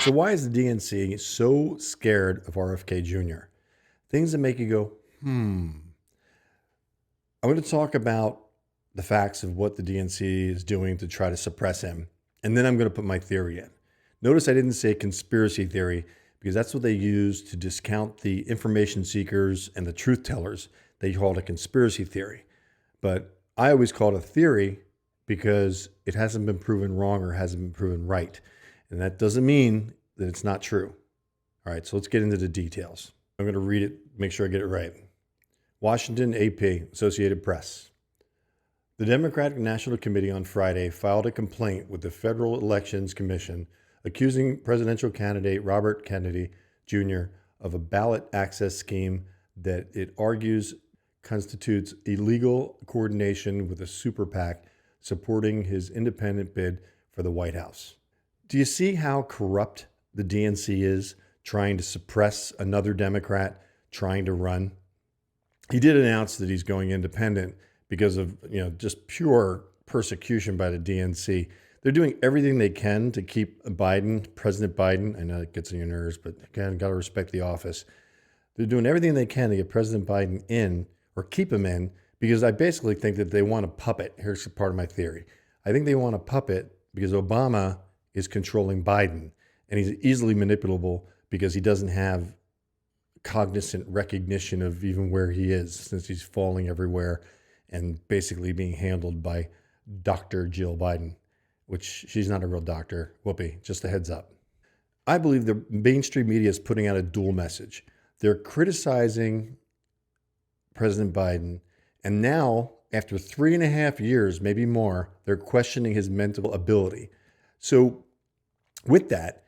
So why is the DNC so scared of RFK Jr.? Things that make you go, I'm going to talk about the facts of what the DNC is doing to try to suppress him. And then I'm going to put my theory in. Notice I didn't say conspiracy theory because that's what they use to discount the information seekers and the truth tellers. They call it a conspiracy theory. But I always call it a theory because it hasn't been proven wrong or hasn't been proven right. And that doesn't mean that it's not true. All right, so let's get into the details. I'm going to read it, make sure I get it right. Washington, AP, Associated Press. The Democratic National Committee on Friday filed a complaint with the Federal Elections Commission accusing presidential candidate Robert Kennedy Jr. of a ballot access scheme that it argues constitutes illegal coordination with a super PAC supporting his independent bid for the White House. Do you see how corrupt the DNC is, trying to suppress another Democrat trying to run? He did announce that he's going independent because of, just pure persecution by the DNC. They're doing everything they can to keep President Biden, I know it gets on your nerves, but again, got to respect the office. They're doing everything they can to get President Biden in or keep him in because I basically think that they want a puppet. Here's part of my theory. I think they want a puppet because Obama is controlling Biden and he's easily manipulable because he doesn't have cognizant recognition of even where he is since he's falling everywhere and basically being handled by Dr. Jill Biden, which she's not a real doctor. Whoopee, just a heads up. I believe the mainstream media is putting out a dual message. They're criticizing President Biden, and now, after 3.5 years, maybe more, they're questioning his mental ability. So with that,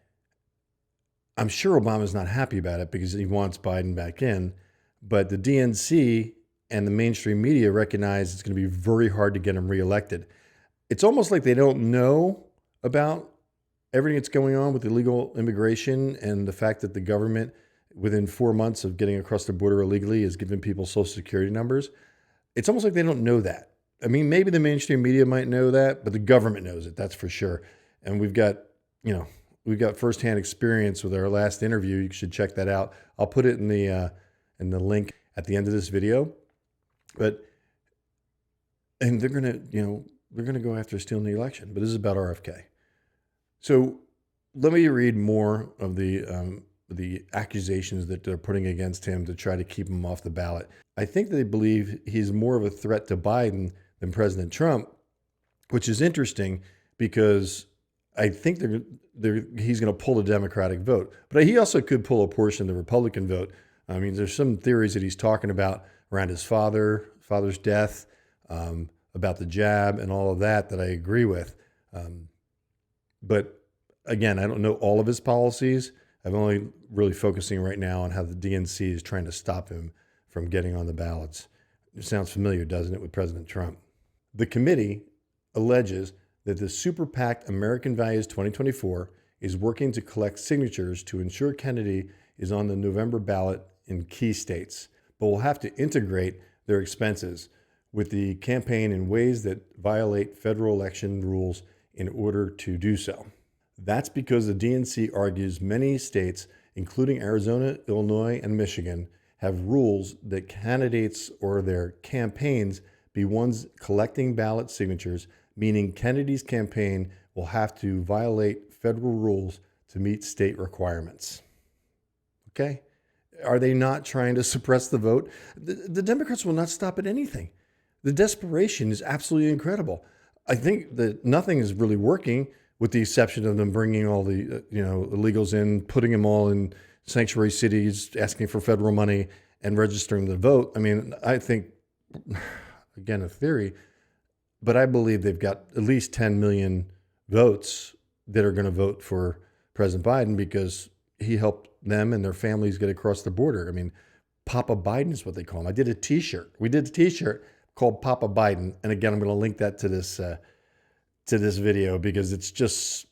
I'm sure Obama's not happy about it because he wants Biden back in, but the DNC and the mainstream media recognize it's going to be very hard to get him reelected. It's almost like they don't know about everything that's going on with illegal immigration and the fact that the government, within 4 months of getting across the border illegally, is giving people Social Security numbers. It's almost like they don't know that. I mean, maybe the mainstream media might know that, but the government knows it, that's for sure. And we've got firsthand experience with our last interview. You should check that out. I'll put it in the link at the end of this video. And they're gonna go after stealing the election. But this is about RFK. So let me read more of the accusations that they're putting against him to try to keep him off the ballot. I think they believe he's more of a threat to Biden than President Trump, which is interesting because I think he's going to pull the Democratic vote, but he also could pull a portion of the Republican vote. I mean, there's some theories that he's talking about around his father's death, about the jab and all of that I agree with. But again, I don't know all of his policies. I'm only really focusing right now on how the DNC is trying to stop him from getting on the ballots. It sounds familiar, doesn't it, with President Trump? The committee alleges that the super PAC American Values 2024 is working to collect signatures to ensure Kennedy is on the November ballot in key states, but will have to integrate their expenses with the campaign in ways that violate federal election rules in order to do so. That's because the DNC argues many states, including Arizona, Illinois, and Michigan, have rules that candidates or their campaigns be ones collecting ballot signatures, meaning Kennedy's campaign will have to violate federal rules to meet state requirements. Okay? Are they not trying to suppress the vote? The Democrats will not stop at anything. The desperation is absolutely incredible. I think that nothing is really working with the exception of them bringing all the illegals in, putting them all in sanctuary cities, asking for federal money and registering to vote. I mean, I think, again, a theory, but I believe they've got at least 10 million votes that are going to vote for President Biden because he helped them and their families get across the border. I mean, Papa Biden is what they call him. I did a T-shirt. We did a T-shirt called Papa Biden. And again, I'm going to link that to this video because it's just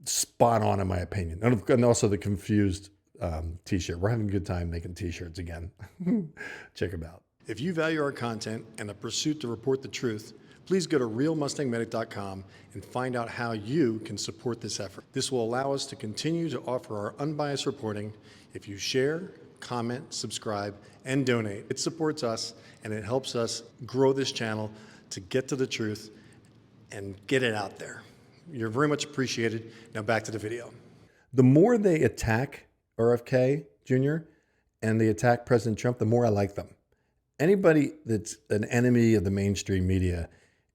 spot on in my opinion. And also the confused T-shirt. We're having a good time making T-shirts again. Check them out. If you value our content and the pursuit to report the truth, Please go to realmustangmedic.com and find out how you can support this effort. This will allow us to continue to offer our unbiased reporting. If you share, comment, subscribe, and donate, it supports us and it helps us grow this channel to get to the truth and get it out there. You're very much appreciated. Now back to the video. The more they attack RFK Jr. and they attack President Trump, the more I like them. Anybody that's an enemy of the mainstream media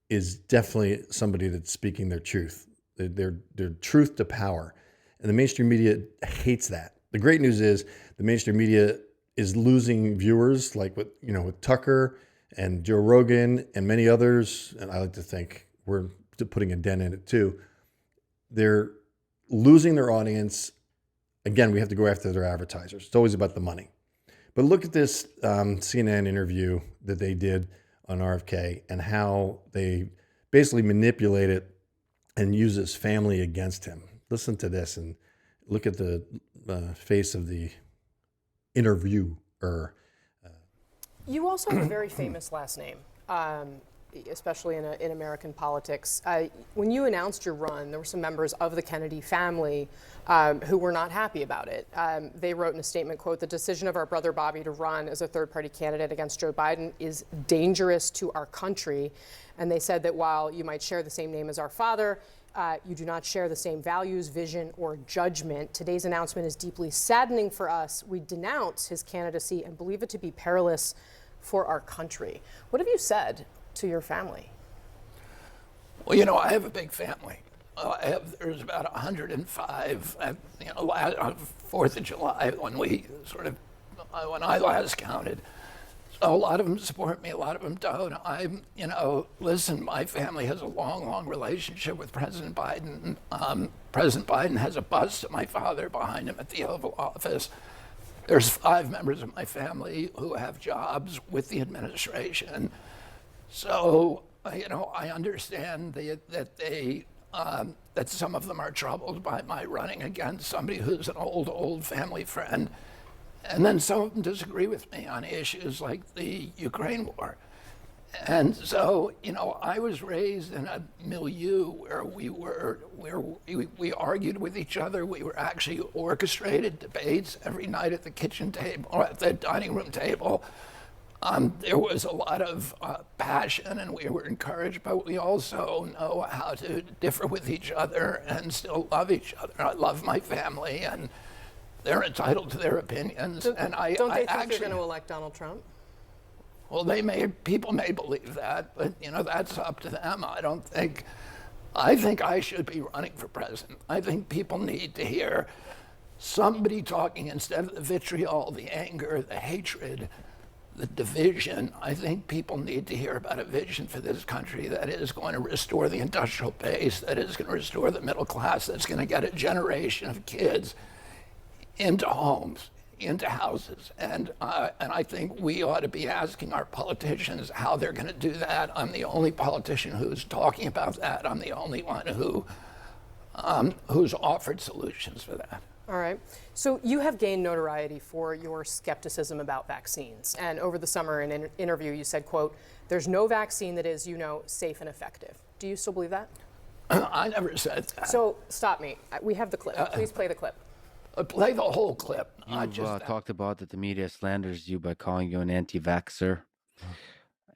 is definitely somebody that's speaking their truth, their truth to power. And the mainstream media hates that. The great news is the mainstream media is losing viewers, like with Tucker and Joe Rogan and many others. And I like to think we're putting a dent in it too. They're losing their audience. Again, we have to go after their advertisers. It's always about the money. But look at this CNN interview that they did on RFK and how they basically manipulate it and use his family against him. Listen to this and look at the face of the interviewer. You also have a very famous last name, especially in American politics. When you announced your run, there were some members of the Kennedy family who were not happy about it. They wrote in a statement, quote, "The decision of our brother Bobby to run as a third-party candidate against Joe Biden is dangerous to our country." And they said that while you might share the same name as our father, you do not share the same values, vision, or judgment. Today's announcement is deeply saddening for us. We denounce his candidacy and believe it to be perilous for our country. What have you said to your family? Well, I have a big family. There's about 105. On 4th of July, when I last counted. So a lot of them support me, a lot of them don't. Listen, my family has a long relationship with President Biden. President Biden has a bust of my father behind him at the Oval Office. There's 5 members of my family who have jobs with the administration. So, I understand that some of them are troubled by my running against somebody who's an old family friend. And then some of them disagree with me on issues like the Ukraine war. And so, I was raised in a milieu where we argued with each other. We were actually orchestrated debates every night at the kitchen table, or at the dining room table. There was a lot of passion, and we were encouraged, but we also know how to differ with each other and still love each other. I love my family, and they're entitled to their opinions. Don't they think you're going to elect Donald Trump? Well, people may believe that, but that's up to them. I think I should be running for president. I think people need to hear somebody talking instead of the vitriol, the anger, the hatred, the division. I think people need to hear about a vision for this country that is going to restore the industrial base, that is going to restore the middle class, that's going to get a generation of kids into homes, into houses. And I think we ought to be asking our politicians how they're going to do that. I'm the only politician who's talking about that. I'm the only one who's offered solutions for that. All right. So you have gained notoriety for your skepticism about vaccines. And over the summer in an interview, you said, quote, "There's no vaccine that is, safe and effective." Do you still believe that? I never said that. So stop me. We have the clip. Please play the clip. Play the whole clip. You've talked about that the media slanders you by calling you an anti-vaxxer.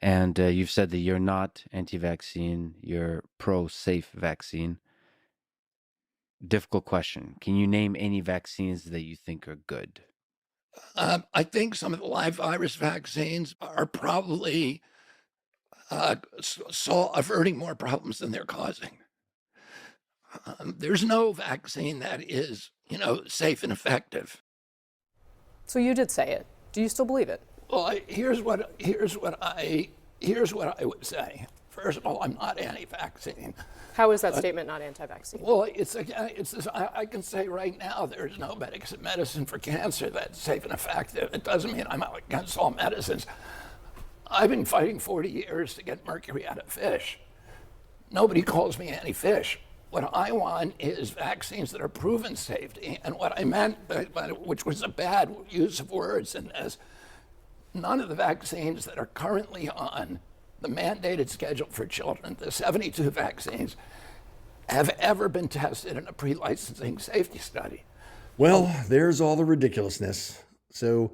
And you've said that you're not anti-vaccine, you're pro-safe vaccine. Difficult question. Can you name any vaccines that you think are good? I think some of the live virus vaccines are probably averting more problems than they're causing. There's no vaccine that is, safe and effective. So you did say it. Do you still believe it? Well, here's what I would say. First of all, I'm not anti-vaccine. How is that statement not anti-vaccine? Well, I can say right now there's no medicine for cancer that's safe and effective. It doesn't mean I'm against all medicines. I've been fighting 40 years to get mercury out of fish. Nobody calls me anti-fish. What I want is vaccines that are proven safety. And what I meant, which was a bad use of words in this, none of the vaccines that are currently on the mandated schedule for children, the 72 vaccines, have ever been tested in a pre-licensing safety study. Well, there's all the ridiculousness. So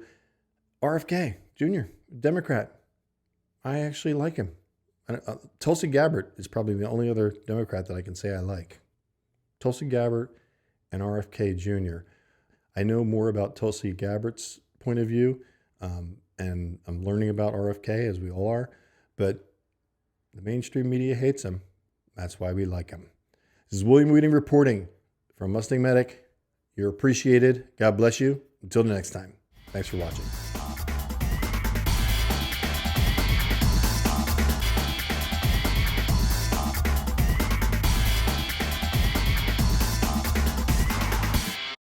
RFK Jr., Democrat, I actually like him. Tulsi Gabbard is probably the only other Democrat that I can say I like. Tulsi Gabbard and RFK Jr. I know more about Tulsi Gabbard's point of view, and I'm learning about RFK, as we all are, but the mainstream media hates him. That's why we like him. This is William Wieting reporting from MustangMedic. You're appreciated. God bless you. Until the next time. Thanks for watching.